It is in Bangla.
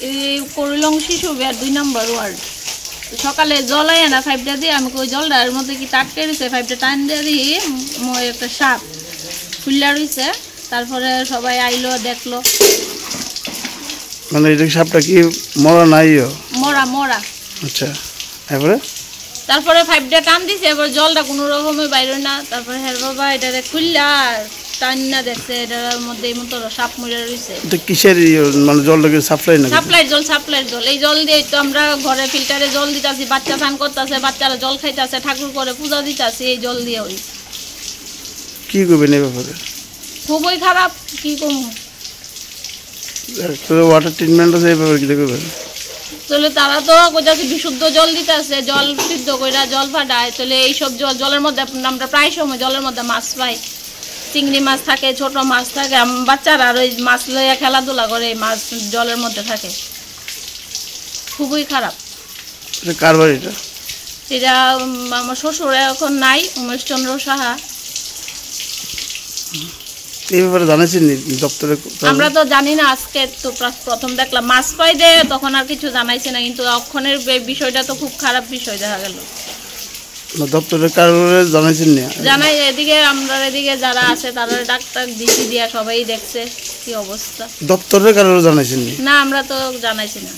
এই করিলং শিশু বিহার 2 নম্বর ওয়ার্ড। সকালে জল আয় না পাইপটা দিয়ে আমি কই জলটার মধ্যে কি টাটকে রয়েছে, পাইপটা টান দিয়ে দিই একটা সাপ ফুল্লা রয়েছে। তারপরে সবাই আইলো দেখলো। মানে এটা সাপটা কি মরা নাইও? মরা মরা। আচ্ছা, তারপরে পাইপটা টান দিছে, এবার জলটা কোনো রকমে বাইরে না। তারপরে হ্যাঁ বাবা এটারে খুললা টান না দেখছে এটার মধ্যে এই মতো সাপ মরে রয়েছে। এটা কিসের মানে জলটাকে সাপ্লাই না? সাপ্লাই জল। এই জল দিয়ে তো আমরা ঘরে ফিল্টারে জল দিতাছি, বাচ্চা স্নান করতেছে, বাচ্চারা জল খাইতেছে, ঠাকুর করে পূজা দিতাছি এই জল দিয়ে। ওই কি করবেন এই ব্যাপারে? খুবই খারাপ, কি করবো। ওয়াটার ট্রিটমেন্ট আছে, এই ব্যাপারে কি করবেন? তাহলে তারা তো কোথাও বিশুদ্ধ জল দিতেছে, জল সিদ্ধ করে জল ফাটায়। তাহলে এইসব জলের মধ্যে আমরা প্রায় সময় জলের মধ্যে মাছ পাই, চিংড়ি মাছ থাকে, ছোট মাছ থাকে। বাচ্চারা আর ওই মাছ লইয়া খেলাধুলা করে, এই মাছ জলের মধ্যে থাকে। খুবই খারাপ। কার বাড়ি এটা? এটা আমার শ্বশুর এখন নাই, উমেশচন্দ্র সাহা। এই ব্যাপারে জানাইছেন দপ্তরে? আমরা তো জানি না, আজকে তো প্রথম দেখলাম। মাছ পাই দে তখন আর কিছু জানাইছে না, কিন্তু অক্ষণের বিষয়টা তো খুব খারাপ বিষয় দেখা গেল। দপ্তরের কারণে জানাইছেন না? জানাই, এদিকে আমরা এদিকে যারা আছে তারা ডাক্তার ডিসি দিয়া সবাই দেখছে কি অবস্থা। দপ্তরের কারণে জানাইছেন না? আমরা তো জানাইছি না।